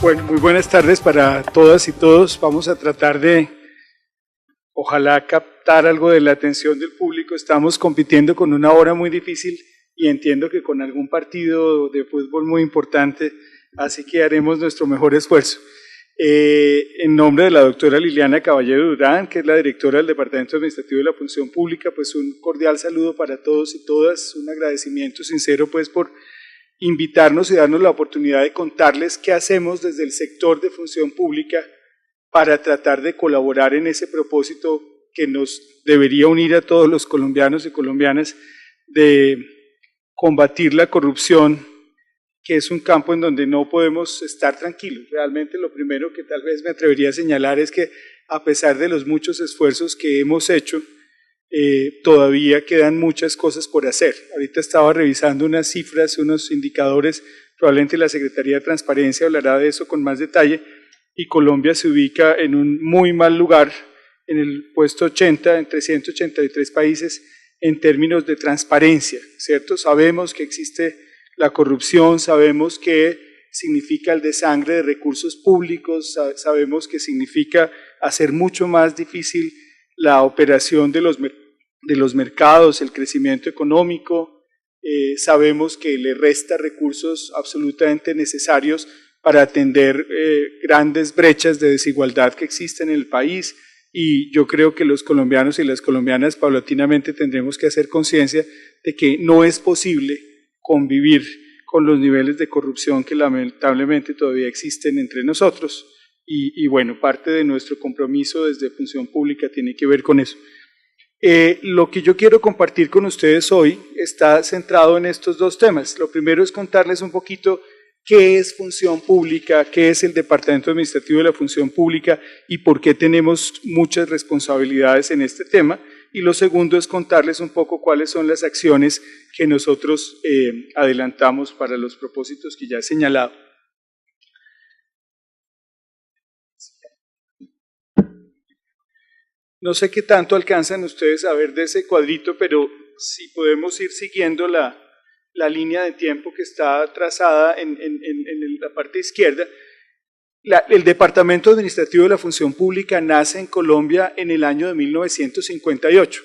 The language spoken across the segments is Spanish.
Bueno, muy buenas tardes para todas y todos. Vamos a tratar de, ojalá, captar algo de la atención del público. Estamos compitiendo con una hora muy difícil y entiendo que con algún partido de fútbol muy importante, así que haremos nuestro mejor esfuerzo. En nombre de la doctora Liliana Caballero Durán, que es la directora del Departamento Administrativo de la Función Pública, pues un cordial saludo para todos y todas, un agradecimiento sincero pues por invitarnos y darnos la oportunidad de contarles qué hacemos desde el sector de función pública para tratar de colaborar en ese propósito que nos debería unir a todos los colombianos y colombianas de combatir la corrupción, que es un campo en donde no podemos estar tranquilos. Realmente lo primero que tal vez me atrevería a señalar es que a pesar de los muchos esfuerzos que hemos hecho, todavía quedan muchas cosas por hacer. Ahorita estaba revisando unas cifras, unos indicadores, probablemente la Secretaría de Transparencia hablará de eso con más detalle, y Colombia se ubica en un muy mal lugar, en el puesto 80, entre 183 países, en términos de transparencia, ¿cierto? Sabemos que existe la corrupción, sabemos que significa el desangre de recursos públicos, sabemos que significa hacer mucho más difícil la operación de los mercados, el crecimiento económico, sabemos que le resta recursos absolutamente necesarios para atender grandes brechas de desigualdad que existen en el país, y yo creo que los colombianos y las colombianas paulatinamente tendremos que hacer conciencia de que no es posible convivir con los niveles de corrupción que lamentablemente todavía existen entre nosotros, y bueno, parte de nuestro compromiso desde Función Pública tiene que ver con eso. Lo que yo quiero compartir con ustedes hoy está centrado en estos dos temas. Lo primero es contarles un poquito qué es Función Pública, qué es el Departamento Administrativo de la Función Pública y por qué tenemos muchas responsabilidades en este tema. Y lo segundo es contarles un poco cuáles son las acciones que nosotros adelantamos para los propósitos que ya he señalado. No sé qué tanto alcanzan ustedes a ver de ese cuadrito, pero si podemos ir siguiendo la línea de tiempo que está trazada en la parte izquierda. El Departamento Administrativo de la Función Pública nace en Colombia en el año de 1958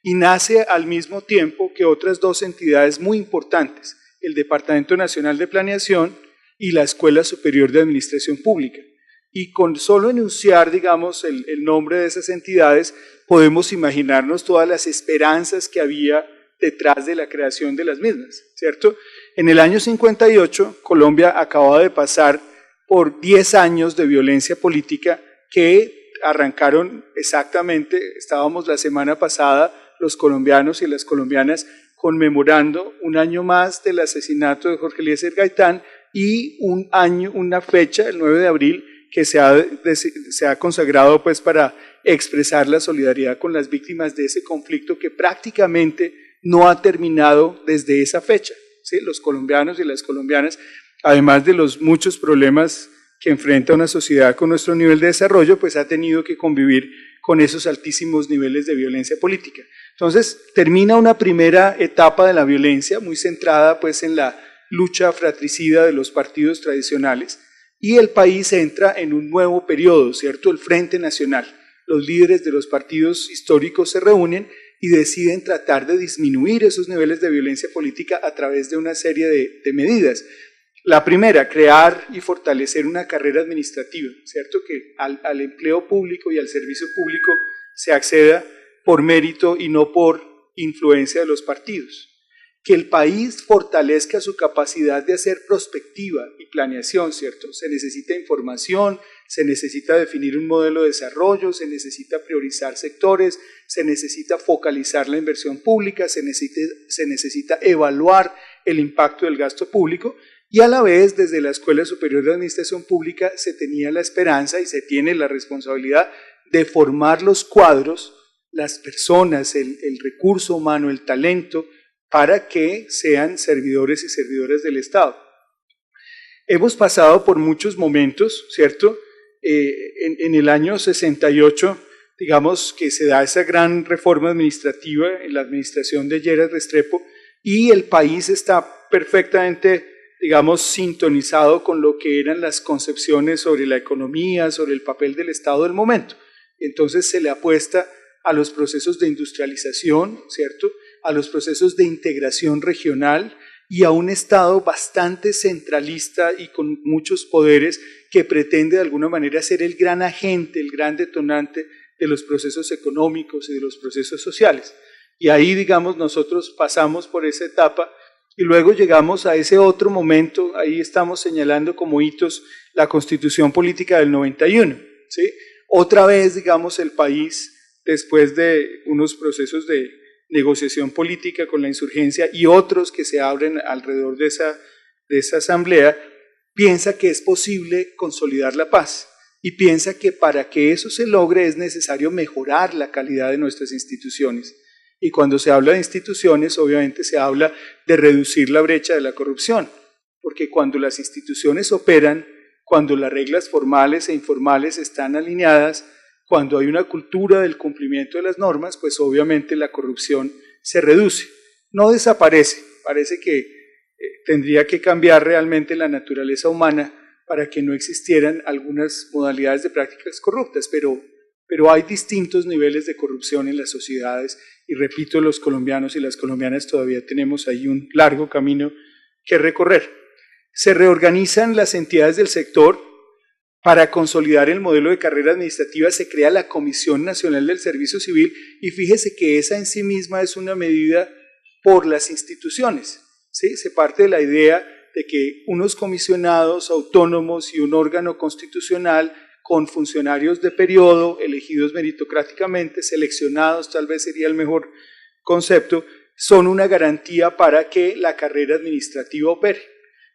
y nace al mismo tiempo que otras dos entidades muy importantes, el Departamento Nacional de Planeación y la Escuela Superior de Administración Pública. Y con solo enunciar, digamos, el nombre de esas entidades, podemos imaginarnos todas las esperanzas que había detrás de la creación de las mismas, ¿cierto? En el año 58, Colombia acababa de pasar por 10 años de violencia política que arrancaron exactamente, estábamos la semana pasada, los colombianos y las colombianas conmemorando un año más del asesinato de Jorge Eliezer Gaitán y una fecha, el 9 de abril, que se ha consagrado pues para expresar la solidaridad con las víctimas de ese conflicto que prácticamente no ha terminado desde esa fecha, ¿sí? Los colombianos y las colombianas, además de los muchos problemas que enfrenta una sociedad con nuestro nivel de desarrollo, pues ha tenido que convivir con esos altísimos niveles de violencia política. Entonces, termina una primera etapa de la violencia muy centrada pues en la lucha fratricida de los partidos tradicionales, y el país entra en un nuevo periodo, ¿cierto? El Frente Nacional. Los líderes de los partidos históricos se reúnen y deciden tratar de disminuir esos niveles de violencia política a través de una serie de medidas. La primera, crear y fortalecer una carrera administrativa, ¿cierto? Que al empleo público y al servicio público se acceda por mérito y no por influencia de los partidos. Que el país fortalezca su capacidad de hacer prospectiva y planeación, ¿cierto? Se necesita información, se necesita definir un modelo de desarrollo, se necesita priorizar sectores, se necesita focalizar la inversión pública, se necesita evaluar el impacto del gasto público, y a la vez desde la Escuela Superior de Administración Pública se tenía la esperanza y se tiene la responsabilidad de formar los cuadros, las personas, el recurso humano, el talento, para que sean servidores y servidoras del Estado. Hemos pasado por muchos momentos, ¿cierto? En el año 68, digamos que se da esa gran reforma administrativa en la administración de Lleras Restrepo y el país está perfectamente digamos, sintonizado con lo que eran las concepciones sobre la economía, sobre el papel del Estado del momento. Entonces se le apuesta a los procesos de industrialización, ¿cierto?, a los procesos de integración regional y a un Estado bastante centralista y con muchos poderes que pretende de alguna manera ser el gran agente, el gran detonante de los procesos económicos y de los procesos sociales. Y ahí, digamos, nosotros pasamos por esa etapa y luego llegamos a ese otro momento, ahí estamos señalando como hitos la Constitución Política del 91, ¿sí? Otra vez, digamos, el país, después de unos procesos de negociación política con la insurgencia y otros que se abren alrededor de esa asamblea, piensa que es posible consolidar la paz y piensa que para que eso se logre es necesario mejorar la calidad de nuestras instituciones. Y cuando se habla de instituciones, obviamente se habla de reducir la brecha de la corrupción, porque cuando las instituciones operan, cuando las reglas formales e informales están alineadas, cuando hay una cultura del cumplimiento de las normas, pues obviamente la corrupción se reduce, no desaparece. Parece que tendría que cambiar realmente la naturaleza humana para que no existieran algunas modalidades de prácticas corruptas, pero hay distintos niveles de corrupción en las sociedades y repito, los colombianos y las colombianas todavía tenemos ahí un largo camino que recorrer. Se reorganizan las entidades del sector. Para consolidar el modelo de carrera administrativa se crea la Comisión Nacional del Servicio Civil y fíjese que esa en sí misma es una medida por las instituciones, ¿sí? Se parte de la idea de que unos comisionados autónomos y un órgano constitucional con funcionarios de periodo, elegidos meritocráticamente, seleccionados, tal vez sería el mejor concepto, son una garantía para que la carrera administrativa opere.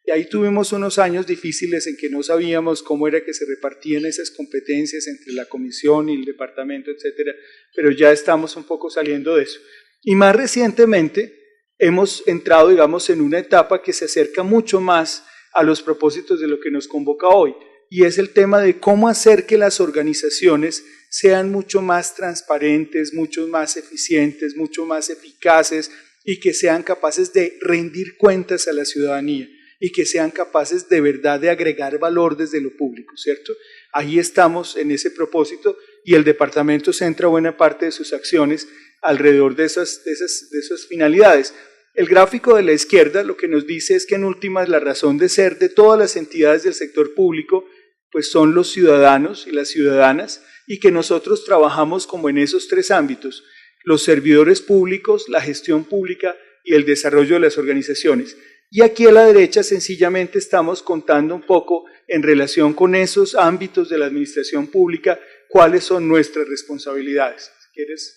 Y ahí tuvimos unos años difíciles en que no sabíamos cómo era que se repartían esas competencias entre la comisión y el departamento, etcétera, pero ya estamos un poco saliendo de eso. Y más recientemente hemos entrado, digamos, en una etapa que se acerca mucho más a los propósitos de lo que nos convoca hoy, y es el tema de cómo hacer que las organizaciones sean mucho más transparentes, mucho más eficientes, mucho más eficaces y que sean capaces de rendir cuentas a la ciudadanía y que sean capaces de verdad de agregar valor desde lo público, ¿cierto? Ahí estamos en ese propósito y el departamento centra buena parte de sus acciones alrededor de esas finalidades. El gráfico de la izquierda lo que nos dice es que en últimas la razón de ser de todas las entidades del sector público pues son los ciudadanos y las ciudadanas y que nosotros trabajamos como en esos tres ámbitos, los servidores públicos, la gestión pública y el desarrollo de las organizaciones. Y aquí a la derecha sencillamente estamos contando un poco en relación con esos ámbitos de la administración pública, cuáles son nuestras responsabilidades. Si quieres.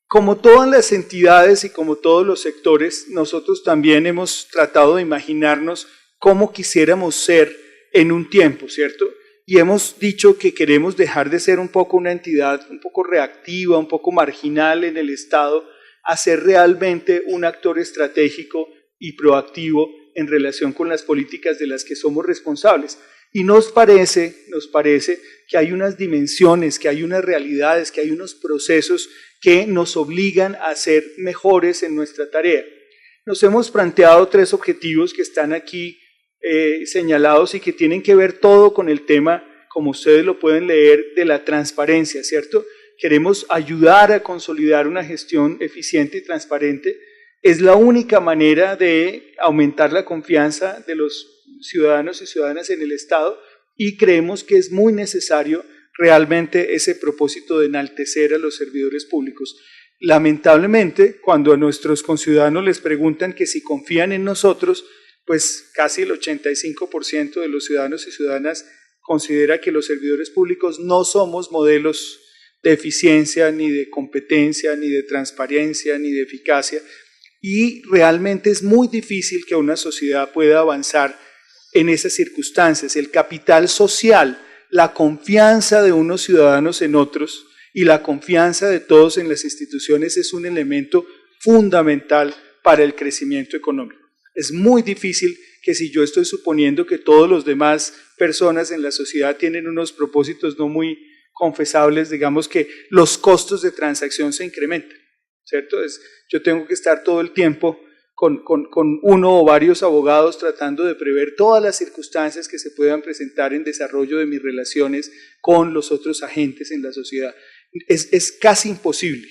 Como todas las entidades y como todos los sectores, nosotros también hemos tratado de imaginarnos cómo quisiéramos ser en un tiempo, ¿cierto? Y hemos dicho que queremos dejar de ser un poco una entidad un poco reactiva, un poco marginal en el Estado, a ser realmente un actor estratégico y proactivo en relación con las políticas de las que somos responsables. Y nos parece que hay unas dimensiones, que hay unas realidades, que hay unos procesos que nos obligan a ser mejores en nuestra tarea. Nos hemos planteado tres objetivos que están aquí señalados y que tienen que ver todo con el tema, como ustedes lo pueden leer, de la transparencia, ¿cierto? Queremos ayudar a consolidar una gestión eficiente y transparente. Es la única manera de aumentar la confianza de los ciudadanos y ciudadanas en el Estado y creemos que es muy necesario realmente ese propósito de enaltecer a los servidores públicos. Lamentablemente, cuando a nuestros conciudadanos les preguntan que si confían en nosotros, pues casi el 85% de los ciudadanos y ciudadanas considera que los servidores públicos no somos modelos de eficiencia, ni de competencia, ni de transparencia, ni de eficacia, y realmente es muy difícil que una sociedad pueda avanzar en esas circunstancias. El capital social, la confianza de unos ciudadanos en otros y la confianza de todos en las instituciones es un elemento fundamental para el crecimiento económico. Es muy difícil que si yo estoy suponiendo que todos los demás personas en la sociedad tienen unos propósitos no muy confesables, digamos que los costos de transacción se incrementan, ¿cierto? Yo tengo que estar todo el tiempo con uno o varios abogados tratando de prever todas las circunstancias que se puedan presentar en desarrollo de mis relaciones con los otros agentes en la sociedad. Es casi imposible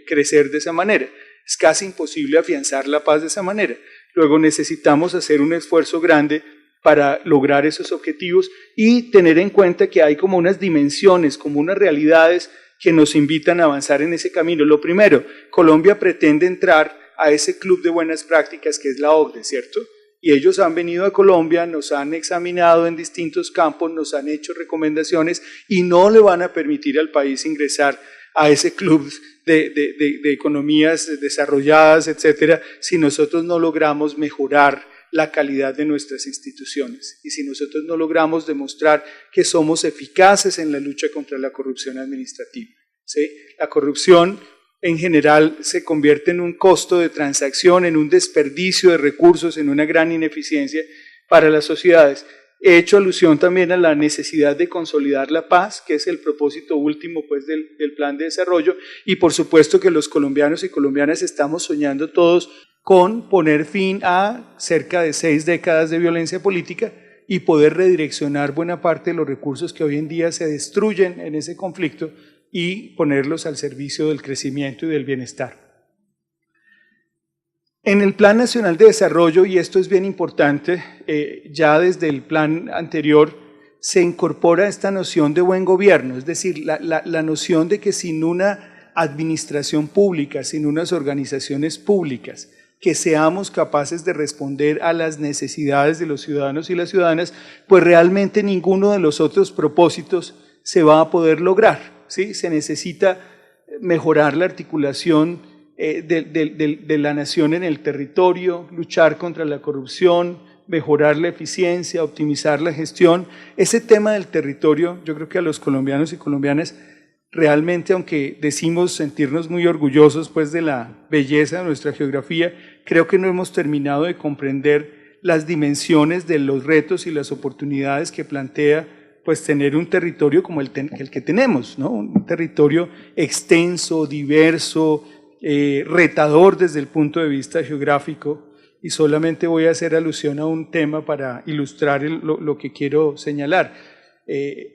crecer de esa manera, es casi imposible afianzar la paz de esa manera. Luego necesitamos hacer un esfuerzo grande para lograr esos objetivos y tener en cuenta que hay como unas dimensiones, como unas realidades que nos invitan a avanzar en ese camino. Lo primero, Colombia pretende entrar a ese club de buenas prácticas que es la OCDE, ¿cierto? Y ellos han venido a Colombia, nos han examinado en distintos campos, nos han hecho recomendaciones y no le van a permitir al país ingresar a ese club de economías desarrolladas, etcétera, si nosotros no logramos mejorar la calidad de nuestras instituciones y si nosotros no logramos demostrar que somos eficaces en la lucha contra la corrupción administrativa, ¿sí? La corrupción en general se convierte en un costo de transacción, en un desperdicio de recursos, en una gran ineficiencia para las sociedades. He hecho alusión también a la necesidad de consolidar la paz, que es el propósito último pues, del plan de desarrollo, y por supuesto que los colombianos y colombianas estamos soñando todos con poner fin a cerca de 6 décadas de violencia política y poder redireccionar buena parte de los recursos que hoy en día se destruyen en ese conflicto y ponerlos al servicio del crecimiento y del bienestar. En el Plan Nacional de Desarrollo, y esto es bien importante, ya desde el plan anterior se incorpora esta noción de buen gobierno, es decir, la noción de que sin una administración pública, sin unas organizaciones públicas, que seamos capaces de responder a las necesidades de los ciudadanos y las ciudadanas, pues realmente ninguno de los otros propósitos se va a poder lograr, ¿sí? Se necesita mejorar la articulación de la nación en el territorio, luchar contra la corrupción, mejorar la eficiencia, optimizar la gestión. Ese tema del territorio, yo creo que a los colombianos y colombianas realmente, aunque decimos sentirnos muy orgullosos pues, de la belleza de nuestra geografía, creo que no hemos terminado de comprender las dimensiones de los retos y las oportunidades que plantea pues, tener un territorio como el que tenemos, ¿no? Un territorio extenso, diverso, retador desde el punto de vista geográfico, y solamente voy a hacer alusión a un tema para ilustrar lo que quiero señalar.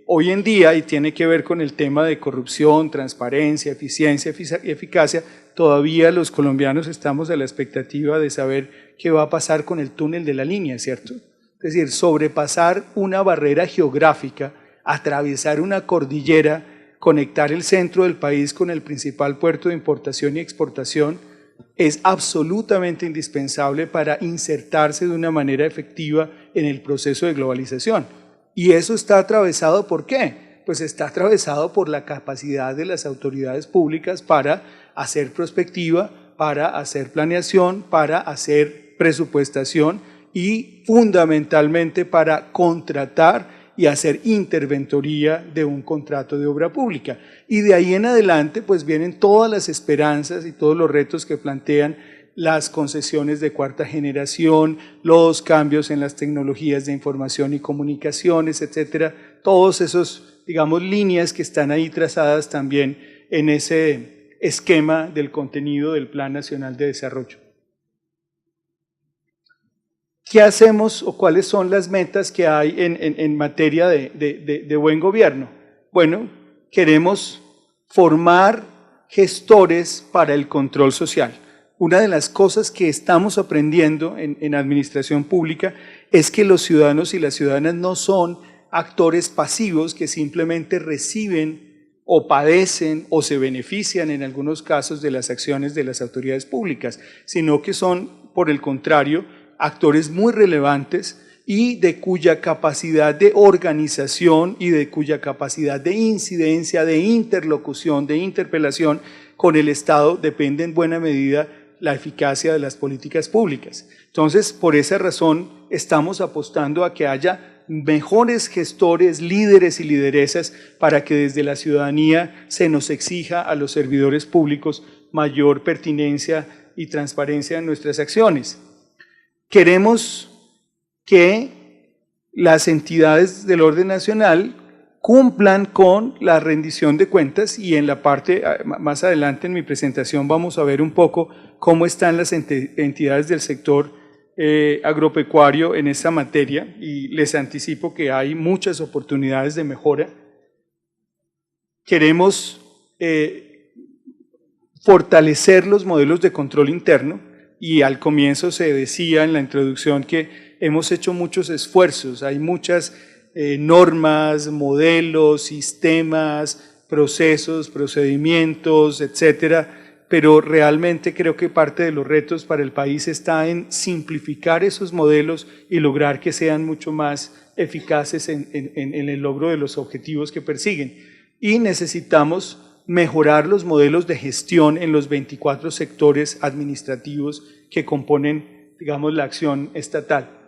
Hoy en día, y tiene que ver con el tema de corrupción, transparencia, eficiencia y eficacia, todavía los colombianos estamos a la expectativa de saber qué va a pasar con el túnel de la línea, ¿cierto? Es decir, sobrepasar una barrera geográfica, atravesar una cordillera, conectar el centro del país con el principal puerto de importación y exportación, es absolutamente indispensable para insertarse de una manera efectiva en el proceso de globalización. Y eso está atravesado ¿por qué? Pues está atravesado por la capacidad de las autoridades públicas para hacer prospectiva, para hacer planeación, para hacer presupuestación y fundamentalmente para contratar y hacer interventoría de un contrato de obra pública. Y de ahí en adelante pues vienen todas las esperanzas y todos los retos que plantean las concesiones de cuarta generación, los cambios en las tecnologías de información y comunicaciones, etcétera, todos esos, digamos, líneas que están ahí trazadas también en ese esquema del contenido del Plan Nacional de Desarrollo. ¿Qué hacemos o cuáles son las metas que hay en materia de buen gobierno? Bueno, queremos formar gestores para el control social. Una de las cosas que estamos aprendiendo en administración pública es que los ciudadanos y las ciudadanas no son actores pasivos que simplemente reciben o padecen o se benefician en algunos casos de las acciones de las autoridades públicas, sino que son, por el contrario, actores muy relevantes y de cuya capacidad de organización y de cuya capacidad de incidencia, de interlocución, de interpelación con el Estado depende en buena medida la eficacia de las políticas públicas. Entonces, por esa razón, estamos apostando a que haya mejores gestores, líderes y lideresas para que desde la ciudadanía se nos exija a los servidores públicos mayor pertinencia y transparencia en nuestras acciones. Queremos que las entidades del orden nacional cumplan con la rendición de cuentas, y en la parte más adelante en mi presentación vamos a ver un poco cómo están las entidades del sector agropecuario en esta materia, y les anticipo que hay muchas oportunidades de mejora. Queremos fortalecer los modelos de control interno, y al comienzo se decía en la introducción que hemos hecho muchos esfuerzos, hay muchas normas, modelos, sistemas, procesos, procedimientos, etcétera, pero realmente creo que parte de los retos para el país está en simplificar esos modelos y lograr que sean mucho más eficaces en el logro de los objetivos que persiguen. Y necesitamos mejorar los modelos de gestión en los 24 sectores administrativos que componen, digamos, la acción estatal.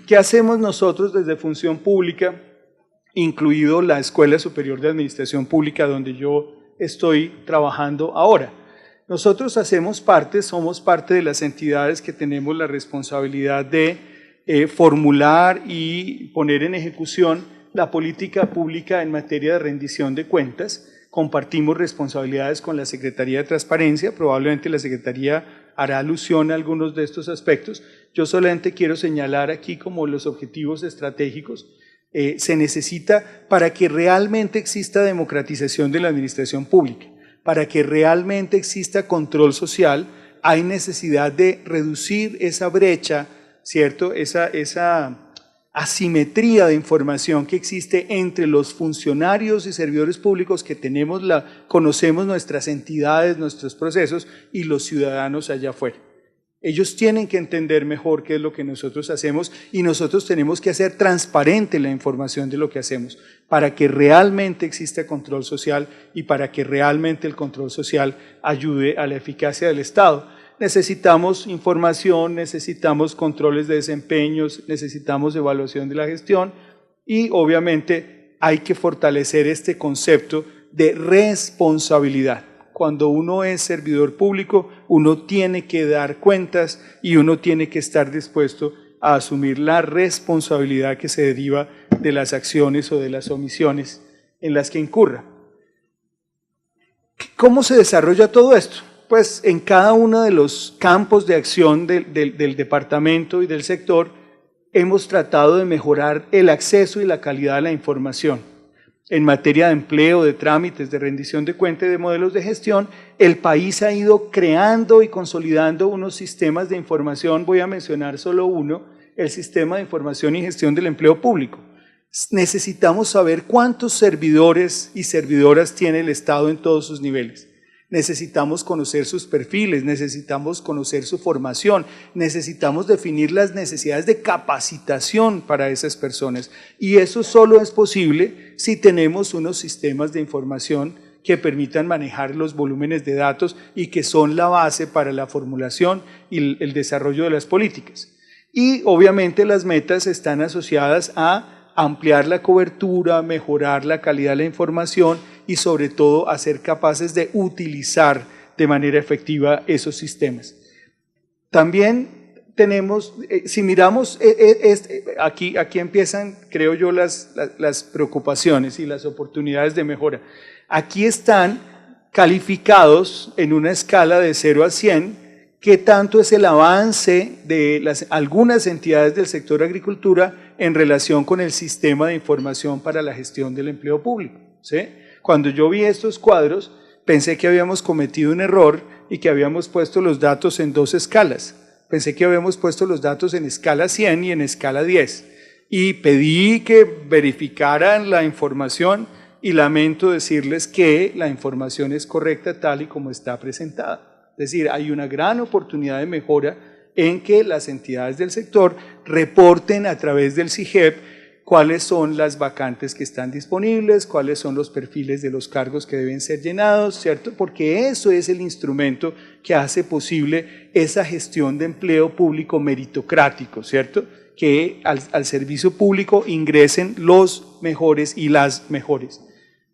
¿Qué hacemos nosotros desde Función Pública, incluido la Escuela Superior de Administración Pública, donde yo estoy trabajando ahora? Nosotros somos parte de las entidades que tenemos la responsabilidad de formular y poner en ejecución la política pública en materia de rendición de cuentas. Compartimos responsabilidades con la Secretaría de Transparencia, probablemente la Secretaría hará alusión a algunos de estos aspectos. Yo solamente quiero señalar aquí como los objetivos estratégicos. Se necesita, para que realmente exista democratización de la administración pública, para que realmente exista control social, hay necesidad de reducir esa brecha, ¿cierto? Esa asimetría de información que existe entre los funcionarios y servidores públicos que conocemos nuestras entidades, nuestros procesos, y los ciudadanos allá afuera. Ellos tienen que entender mejor qué es lo que nosotros hacemos, y nosotros tenemos que hacer transparente la información de lo que hacemos para que realmente exista control social y para que realmente el control social ayude a la eficacia del Estado. Necesitamos información, necesitamos controles de desempeños, necesitamos evaluación de la gestión, y obviamente hay que fortalecer este concepto de responsabilidad. Cuando uno es servidor público, uno tiene que dar cuentas y uno tiene que estar dispuesto a asumir la responsabilidad que se deriva de las acciones o de las omisiones en las que incurra. ¿Cómo se desarrolla todo esto? Pues en cada uno de los campos de acción del departamento y del sector hemos tratado de mejorar el acceso y la calidad de la información. En materia de empleo, de trámites, de rendición de cuentas y de modelos de gestión, el país ha ido creando y consolidando unos sistemas de información. Voy a mencionar solo uno, el Sistema de Información y Gestión del Empleo Público. Necesitamos saber cuántos servidores y servidoras tiene el Estado en todos sus niveles. Necesitamos conocer sus perfiles, necesitamos conocer su formación, necesitamos definir las necesidades de capacitación para esas personas, y eso solo es posible si tenemos unos sistemas de información que permitan manejar los volúmenes de datos y que son la base para la formulación y el desarrollo de las políticas. Y obviamente las metas están asociadas a ampliar la cobertura, mejorar la calidad de la información y sobre todo a ser capaces de utilizar de manera efectiva esos sistemas. También tenemos, si miramos, aquí empiezan, creo yo, las preocupaciones y las oportunidades de mejora. Aquí están calificados en una escala de 0 a 100, qué tanto es el avance de algunas entidades del sector agricultura en relación con el sistema de información para la gestión del empleo público, ¿sí? Cuando yo vi estos cuadros, pensé que habíamos cometido un error y que habíamos puesto los datos en dos escalas. Pensé que habíamos puesto los datos en escala 100 y en escala 10. Y pedí que verificaran la información, y lamento decirles que la información es correcta tal y como está presentada. Es decir, hay una gran oportunidad de mejora en que las entidades del sector reporten a través del SIGEP cuáles son las vacantes que están disponibles, cuáles son los perfiles de los cargos que deben ser llenados, ¿cierto? Porque eso es el instrumento que hace posible esa gestión de empleo público meritocrático, ¿cierto? Que al servicio público ingresen los mejores y las mejores.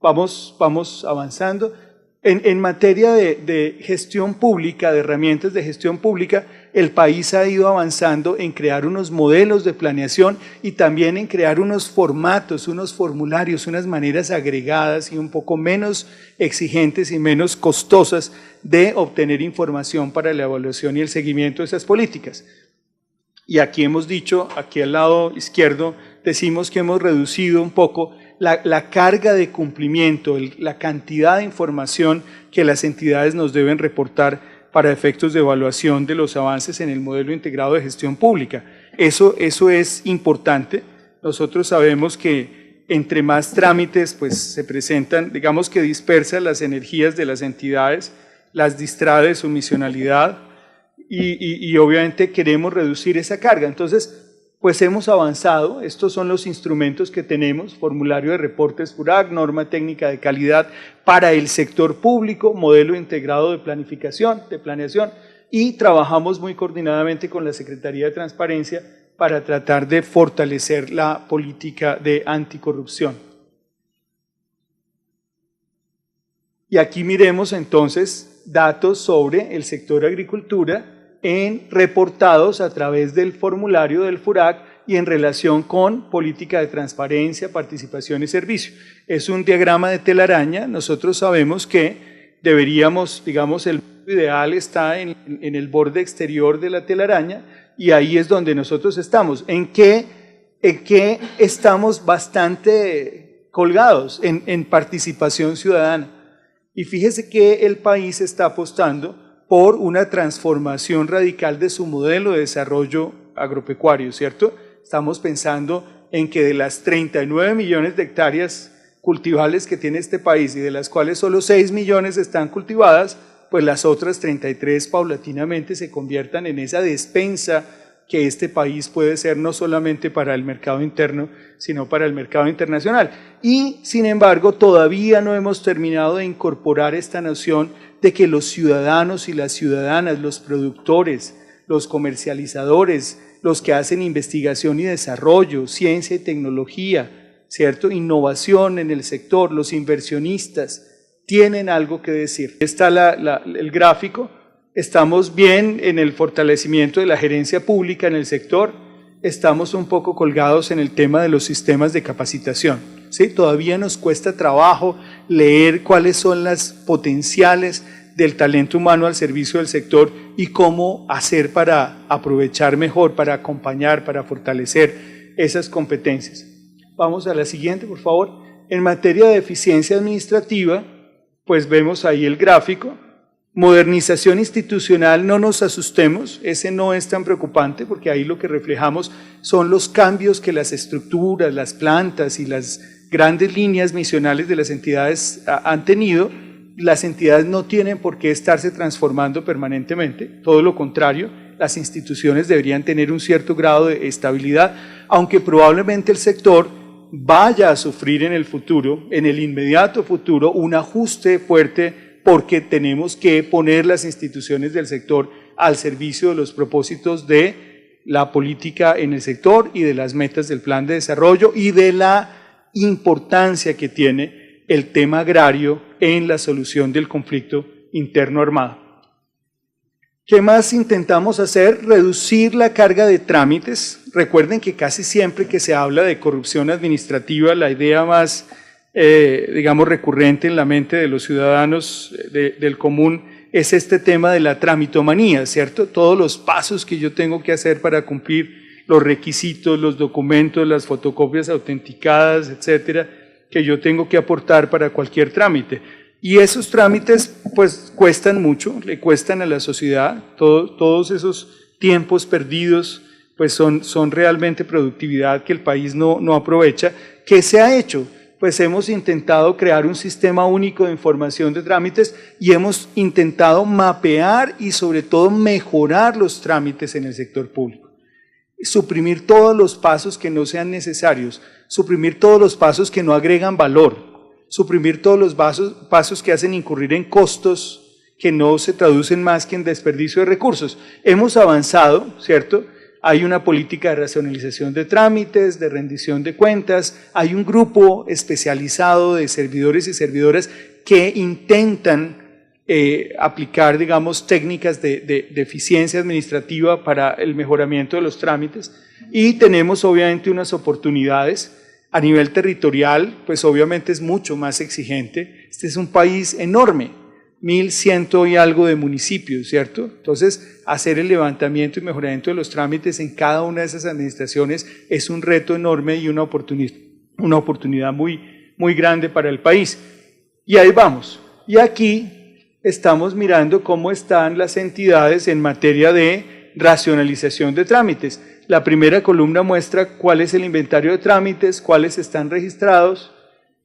Vamos avanzando. En materia de gestión pública, de herramientas de gestión pública, el país ha ido avanzando en crear unos modelos de planeación y también en crear unos formatos, unos formularios, unas maneras agregadas y un poco menos exigentes y menos costosas de obtener información para la evaluación y el seguimiento de esas políticas. Y aquí hemos dicho, aquí al lado izquierdo, decimos que hemos reducido un poco la carga de cumplimiento, la cantidad de información que las entidades nos deben reportar para efectos de evaluación de los avances en el modelo integrado de gestión pública. Eso es importante. Nosotros sabemos que entre más trámites pues, se presentan, digamos que dispersan las energías de las entidades, las distrae de su misionalidad y obviamente queremos reducir esa carga. Entonces, pues hemos avanzado, estos son los instrumentos que tenemos, formulario de reportes FURAC, norma técnica de calidad para el sector público, modelo integrado de planificación, de planeación, y trabajamos muy coordinadamente con la Secretaría de Transparencia para tratar de fortalecer la política de anticorrupción. Y aquí miremos entonces datos sobre el sector agricultura, reportados a través del formulario del FURAC y en relación con política de transparencia, participación y servicio. Es un diagrama de telaraña. Nosotros sabemos que deberíamos, digamos, el ideal está en el borde exterior de la telaraña y ahí es donde nosotros estamos. ¿En qué estamos bastante colgados? En participación ciudadana. Y fíjese que el país está apostando por una transformación radical de su modelo de desarrollo agropecuario, ¿cierto? Estamos pensando en que de las 39 millones de hectáreas cultivables que tiene este país y de las cuales solo 6 millones están cultivadas, pues las otras 33 paulatinamente se conviertan en esa despensa que este país puede ser no solamente para el mercado interno, sino para el mercado internacional. Y, sin embargo, todavía no hemos terminado de incorporar esta noción de que los ciudadanos y las ciudadanas, los productores, los comercializadores, los que hacen investigación y desarrollo, ciencia y tecnología, ¿cierto? Innovación en el sector, los inversionistas, tienen algo que decir. Está el gráfico. Estamos bien en el fortalecimiento de la gerencia pública en el sector, estamos un poco colgados en el tema de los sistemas de capacitación, ¿sí? Todavía nos cuesta trabajo leer cuáles son las potenciales del talento humano al servicio del sector y cómo hacer para aprovechar mejor, para acompañar, para fortalecer esas competencias. Vamos a la siguiente, por favor. En materia de eficiencia administrativa, pues vemos ahí el gráfico. Modernización institucional, no nos asustemos, ese no es tan preocupante porque ahí lo que reflejamos son los cambios que las estructuras, las plantas y las grandes líneas misionales de las entidades han tenido. Las entidades no tienen por qué estarse transformando permanentemente, todo lo contrario, las instituciones deberían tener un cierto grado de estabilidad, aunque probablemente el sector vaya a sufrir en el futuro, en el inmediato futuro, un ajuste fuerte porque tenemos que poner las instituciones del sector al servicio de los propósitos de la política en el sector y de las metas del plan de desarrollo y de la importancia que tiene el tema agrario en la solución del conflicto interno armado. ¿Qué más intentamos hacer? Reducir la carga de trámites. Recuerden que casi siempre que se habla de corrupción administrativa, la idea más digamos, recurrente en la mente de los ciudadanos del común es este tema de la tramitomanía, ¿cierto? Todos los pasos que yo tengo que hacer para cumplir los requisitos, los documentos, las fotocopias autenticadas, etcétera, que yo tengo que aportar para cualquier trámite. Y esos trámites, pues, cuestan mucho, le cuestan a la sociedad, todos esos tiempos perdidos, pues, son realmente productividad que el país no aprovecha. ¿Qué se ha hecho? Pues hemos intentado crear un sistema único de información de trámites y hemos intentado mapear y sobre todo mejorar los trámites en el sector público. Suprimir todos los pasos que no sean necesarios, suprimir todos los pasos que no agregan valor, suprimir todos los pasos que hacen incurrir en costos que no se traducen más que en desperdicio de recursos. Hemos avanzado, ¿cierto? Hay una política de racionalización de trámites, de rendición de cuentas, hay un grupo especializado de servidores y servidoras que intentan aplicar, digamos, técnicas de eficiencia administrativa para el mejoramiento de los trámites, y tenemos obviamente unas oportunidades a nivel territorial, pues obviamente es mucho más exigente. Este es un país enorme, 1.100 y algo de municipios, ¿cierto? Entonces, hacer el levantamiento y mejoramiento de los trámites en cada una de esas administraciones es un reto enorme y una oportunidad muy, muy grande para el país. Y ahí vamos. Y aquí estamos mirando cómo están las entidades en materia de racionalización de trámites. La primera columna muestra cuál es el inventario de trámites, cuáles están registrados,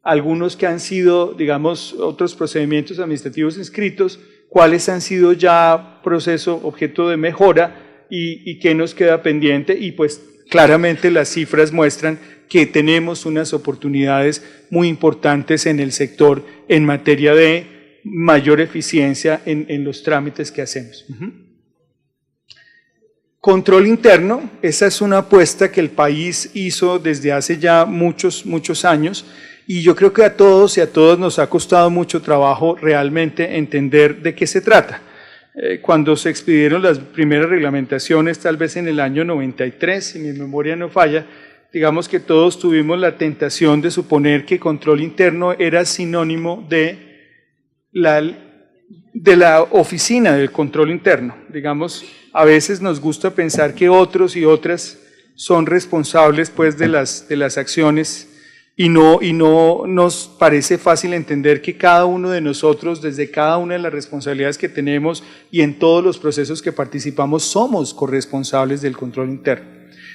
algunos que han sido, digamos, otros procedimientos administrativos inscritos, cuáles han sido ya proceso objeto de mejora y qué nos queda pendiente, y pues claramente las cifras muestran que tenemos unas oportunidades muy importantes en el sector en materia de mayor eficiencia en los trámites que hacemos. Control interno, esa es una apuesta que el país hizo desde hace ya muchos años, y yo creo que a todos y a todas nos ha costado mucho trabajo realmente entender de qué se trata. Cuando se expidieron las primeras reglamentaciones, tal vez en el año 93, si mi memoria no falla, digamos que todos tuvimos la tentación de suponer que control interno era sinónimo de la oficina del control interno. Digamos, a veces nos gusta pensar que otros y otras son responsables pues de las acciones, y no nos parece fácil entender que cada uno de nosotros, desde cada una de las responsabilidades que tenemos y en todos los procesos que participamos, somos corresponsables del control interno.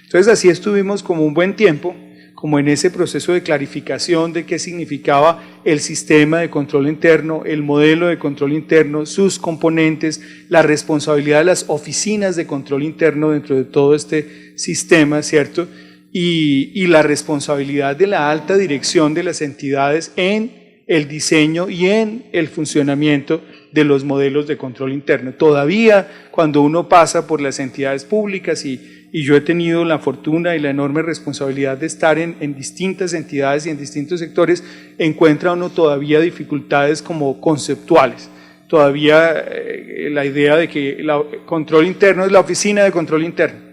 Entonces así estuvimos como un buen tiempo, como en ese proceso de clarificación de qué significaba el sistema de control interno, el modelo de control interno, sus componentes, la responsabilidad de las oficinas de control interno dentro de todo este sistema, ¿cierto? Y la responsabilidad de la alta dirección de las entidades en el diseño y en el funcionamiento de los modelos de control interno. Todavía cuando uno pasa por las entidades públicas, y yo he tenido la fortuna y la enorme responsabilidad de estar en distintas entidades y en distintos sectores, encuentra uno todavía dificultades como conceptuales. Todavía la idea de que el control interno es la oficina de control interno,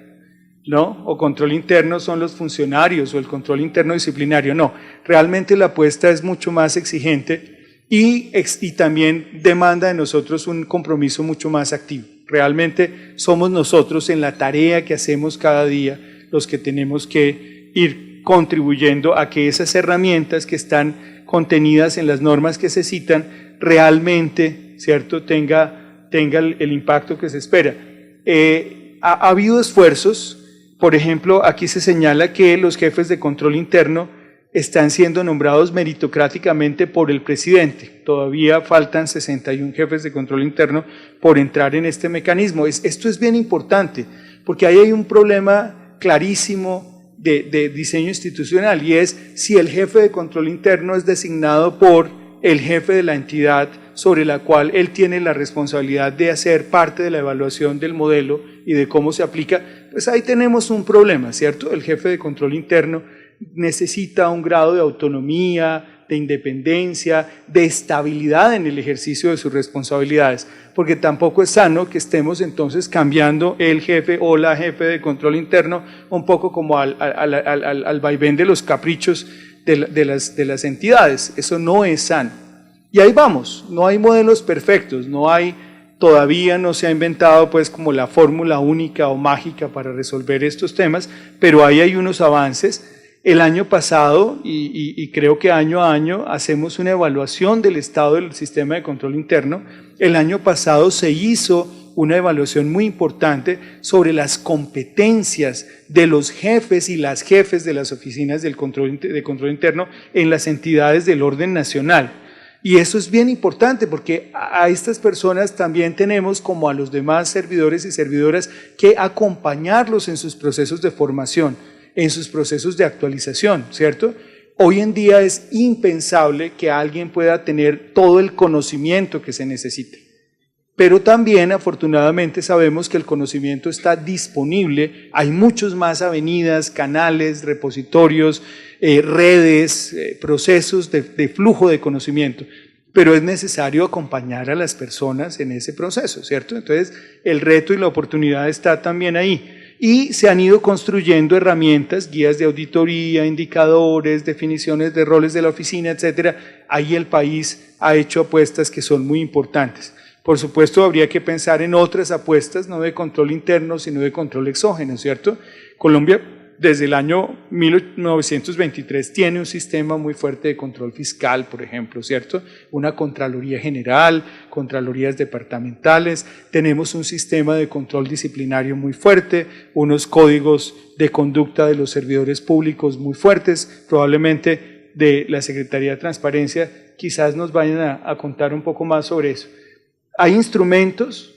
¿no? O control interno son los funcionarios, o el control interno disciplinario. No, realmente la apuesta es mucho más exigente y también demanda de nosotros un compromiso mucho más activo. Realmente somos nosotros en la tarea que hacemos cada día los que tenemos que ir contribuyendo a que esas herramientas que están contenidas en las normas que se citan realmente, ¿cierto?, tenga el impacto que se espera. Ha habido esfuerzos. Por ejemplo, aquí se señala que los jefes de control interno están siendo nombrados meritocráticamente por el presidente. Todavía faltan 61 jefes de control interno por entrar en este mecanismo. Esto es bien importante, porque ahí hay un problema clarísimo de diseño institucional, y es si el jefe de control interno es designado por el jefe de la entidad sobre la cual él tiene la responsabilidad de hacer parte de la evaluación del modelo y de cómo se aplica, pues ahí tenemos un problema, ¿cierto? El jefe de control interno necesita un grado de autonomía, de independencia, de estabilidad en el ejercicio de sus responsabilidades, porque tampoco es sano que estemos entonces cambiando el jefe o la jefe de control interno un poco como al vaivén de los caprichos de las entidades. Eso no es sano. Y ahí vamos, no hay modelos perfectos, todavía no se ha inventado pues como la fórmula única o mágica para resolver estos temas, pero ahí hay unos avances. El año pasado, y creo que año a año, hacemos una evaluación del estado del sistema de control interno. El año pasado se hizo una evaluación muy importante sobre las competencias de los jefes y las jefes de las oficinas de control interno en las entidades del orden nacional. Y eso es bien importante, porque a estas personas también tenemos, como a los demás servidores y servidoras, que acompañarlos en sus procesos de formación, en sus procesos de actualización, ¿cierto? Hoy en día es impensable que alguien pueda tener todo el conocimiento que se necesite, pero también afortunadamente sabemos que el conocimiento está disponible. Hay muchos más avenidas, canales, repositorios, redes, procesos de flujo de conocimiento. pero es necesario acompañar a las personas en ese proceso, ¿cierto? Entonces, el reto y la oportunidad está también ahí. Y se han ido construyendo herramientas, guías de auditoría, indicadores, definiciones de roles de la oficina, etcétera. Ahí el país ha hecho apuestas que son muy importantes. Por supuesto, habría que pensar en otras apuestas, no de control interno, sino de control exógeno, ¿cierto? Colombia, desde el año 1923, tiene un sistema muy fuerte de control fiscal, por ejemplo, ¿cierto? Una Contraloría General, Contralorías departamentales, tenemos un sistema de control disciplinario muy fuerte, unos códigos de conducta de los servidores públicos muy fuertes, probablemente de la Secretaría de Transparencia, quizás nos vayan a contar un poco más sobre eso. Hay instrumentos,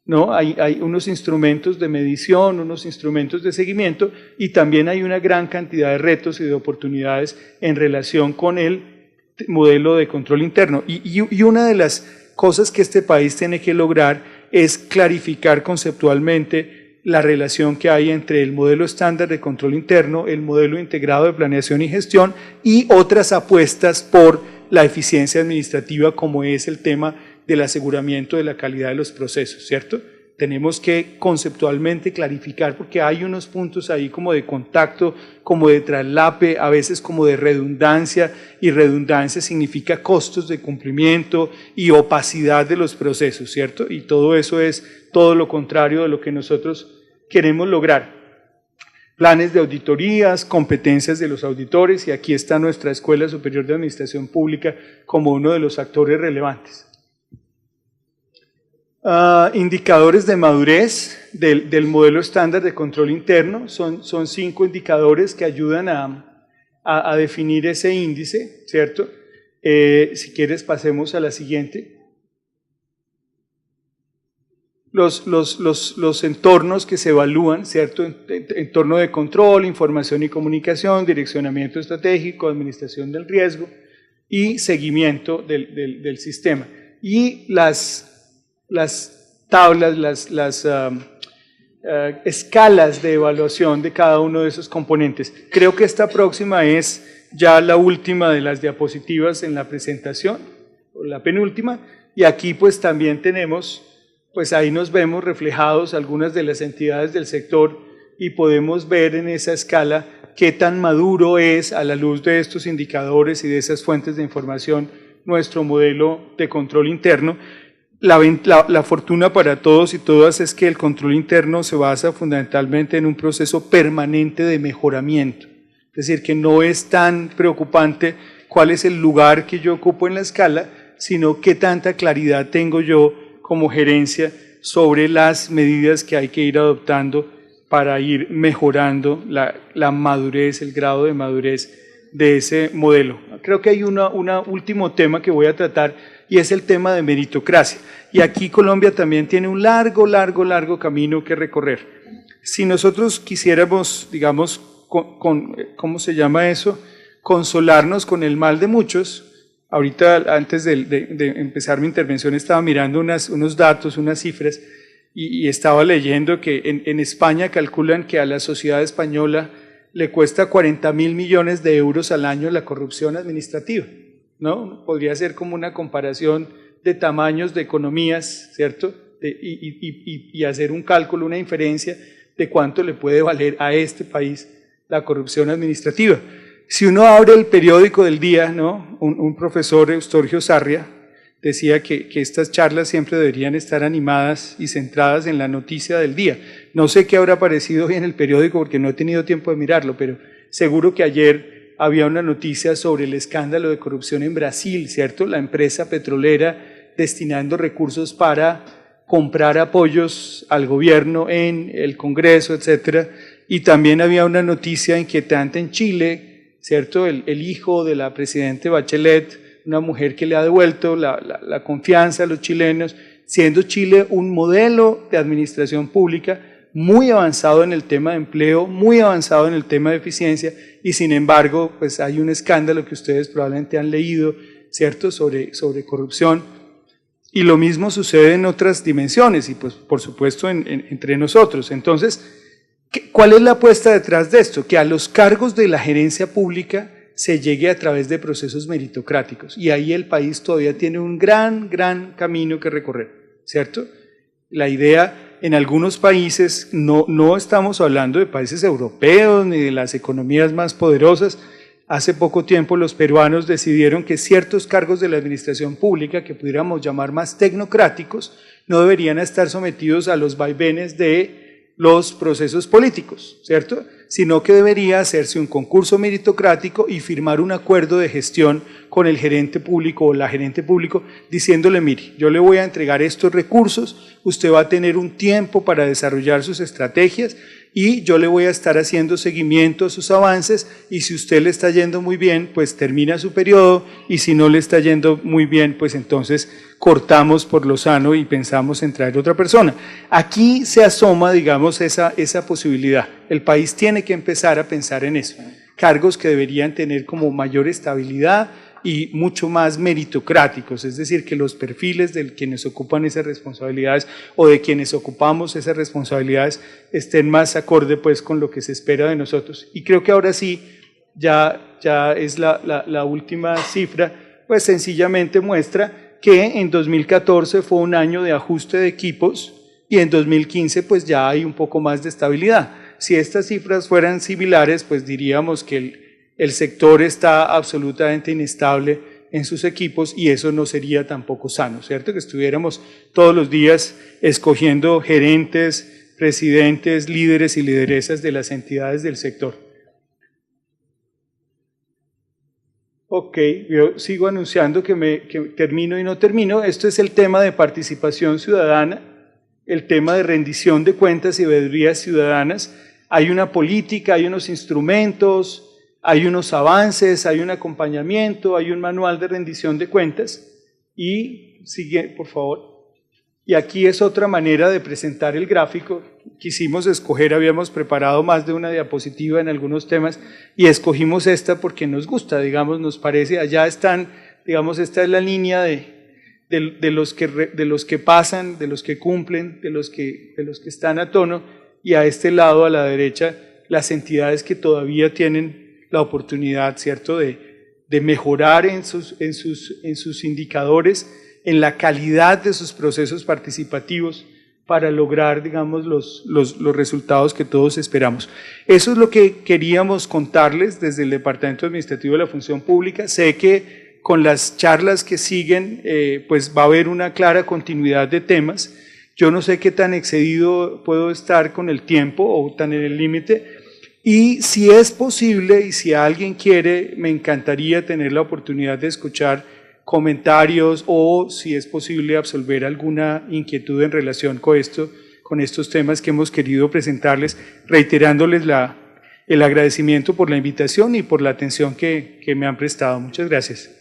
¿no? Hay unos instrumentos de medición, unos instrumentos de seguimiento y también hay una gran cantidad de retos y de oportunidades en relación con el modelo de control interno. Y una de las cosas que este país tiene que lograr es clarificar conceptualmente la relación que hay entre el modelo estándar de control interno, el modelo integrado de planeación y gestión y otras apuestas por la eficiencia administrativa como es el tema del aseguramiento de la calidad de los procesos, ¿cierto? Tenemos que conceptualmente clarificar porque hay unos puntos ahí como de contacto, como de traslape, a veces como de redundancia, y redundancia significa costos de cumplimiento y opacidad de los procesos, ¿cierto? Y todo eso es todo lo contrario de lo que nosotros queremos lograr. Planes de auditorías, competencias de los auditores, y aquí está nuestra Escuela Superior de Administración Pública como uno de los actores relevantes. Indicadores de madurez del modelo estándar de control interno, son 5 indicadores que ayudan a definir ese índice, ¿cierto? Si quieres pasemos a la siguiente. Los entornos que se evalúan, ¿cierto? Entorno de control, información y comunicación, direccionamiento estratégico, administración del riesgo y seguimiento del sistema. Y las tablas, las escalas de evaluación de cada uno de esos componentes. Creo que esta próxima es ya la última de las diapositivas en la presentación, o la penúltima, y aquí pues también tenemos, pues ahí nos vemos reflejados algunas de las entidades del sector y podemos ver en esa escala qué tan maduro es a la luz de estos indicadores y de esas fuentes de información nuestro modelo de control interno. La fortuna para todos y todas es que el control interno se basa fundamentalmente en un proceso permanente de mejoramiento, es decir, que no es tan preocupante cuál es el lugar que yo ocupo en la escala, sino qué tanta claridad tengo yo como gerencia sobre las medidas que hay que ir adoptando para ir mejorando la madurez, el grado de madurez de ese modelo. Creo que hay un último tema que voy a tratar y es el tema de meritocracia. Y aquí Colombia también tiene un largo camino que recorrer. Si nosotros quisiéramos, digamos, ¿cómo se llama eso? Consolarnos con el mal de muchos. Ahorita, antes de empezar mi intervención, estaba mirando unos datos, unas cifras, y estaba leyendo que en España calculan que a la sociedad española le cuesta 40.000 millones de euros al año la corrupción administrativa, ¿no? Podría ser como una comparación de tamaños de economías, ¿cierto? Y hacer un cálculo, una inferencia de cuánto le puede valer a este país la corrupción administrativa. Si uno abre el periódico del día, ¿no? Un profesor, Eustorgio Sarria, decía que estas charlas siempre deberían estar animadas y centradas en la noticia del día. No sé qué habrá aparecido hoy en el periódico porque no he tenido tiempo de mirarlo, pero seguro que ayer había una noticia sobre el escándalo de corrupción en Brasil, ¿cierto? La empresa petrolera destinando recursos para comprar apoyos al gobierno en el Congreso, etcétera. Y también había una noticia inquietante en Chile, ¿cierto? El hijo de la presidenta Bachelet, una mujer que le ha devuelto la confianza a los chilenos, siendo Chile un modelo de administración pública muy avanzado en el tema de empleo, muy avanzado en el tema de eficiencia, y sin embargo, pues hay un escándalo que ustedes probablemente han leído, ¿cierto?, sobre corrupción, y lo mismo sucede en otras dimensiones, y pues por supuesto entre nosotros. Entonces, ¿cuál es la apuesta detrás de esto? Que a los cargos de la gerencia pública se llegue a través de procesos meritocráticos. Y ahí el país todavía tiene un gran camino que recorrer, ¿cierto? La idea, en algunos países, no estamos hablando de países europeos ni de las economías más poderosas. Hace poco tiempo los peruanos decidieron que ciertos cargos de la administración pública, que pudiéramos llamar más tecnocráticos, no deberían estar sometidos a los vaivenes de los procesos políticos, ¿cierto? Sino que debería hacerse un concurso meritocrático y firmar un acuerdo de gestión con el gerente público o la gerente público diciéndole, mire, yo le voy a entregar estos recursos, usted va a tener un tiempo para desarrollar sus estrategias y yo le voy a estar haciendo seguimiento a sus avances y si usted le está yendo muy bien, pues termina su periodo y si no le está yendo muy bien, pues entonces cortamos por lo sano y pensamos en traer otra persona. Aquí se asoma, digamos, esa posibilidad. El país tiene que empezar a pensar en eso. Cargos que deberían tener como mayor estabilidad y mucho más meritocráticos, es decir, que los perfiles de quienes ocupan esas responsabilidades o de quienes ocupamos esas responsabilidades estén más acorde pues con lo que se espera de nosotros. Y creo que ahora sí, ya es la última cifra, pues sencillamente muestra que en 2014 fue un año de ajuste de equipos y en 2015 pues ya hay un poco más de estabilidad. Si estas cifras fueran similares, pues diríamos que el sector está absolutamente inestable en sus equipos y eso no sería tampoco sano, ¿cierto? Que estuviéramos todos los días escogiendo gerentes, presidentes, líderes y lideresas de las entidades del sector. Ok, yo sigo anunciando que termino y no termino. Esto es el tema de participación ciudadana, el tema de rendición de cuentas y veedurías ciudadanas. Hay una política, hay unos instrumentos, hay unos avances, hay un acompañamiento, hay un manual de rendición de cuentas y sigue, por favor. Y aquí es otra manera de presentar el gráfico. Quisimos escoger, habíamos preparado más de una diapositiva en algunos temas y escogimos esta porque nos gusta, digamos, nos parece, allá están, digamos, esta es la línea de los que pasan, de los que cumplen, de los que están a tono y a este lado, a la derecha, las entidades que todavía tienen la oportunidad, ¿cierto?, de mejorar en sus indicadores, en la calidad de sus procesos participativos para lograr, digamos, los resultados que todos esperamos. Eso es lo que queríamos contarles desde el Departamento Administrativo de la Función Pública. Sé que con las charlas que siguen, pues va a haber una clara continuidad de temas. Yo no sé qué tan excedido puedo estar con el tiempo o tan en el límite. Y si es posible y si alguien quiere, me encantaría tener la oportunidad de escuchar comentarios o si es posible absolver alguna inquietud en relación con estos temas que hemos querido presentarles, reiterándoles el agradecimiento por la invitación y por la atención que me han prestado. Muchas gracias.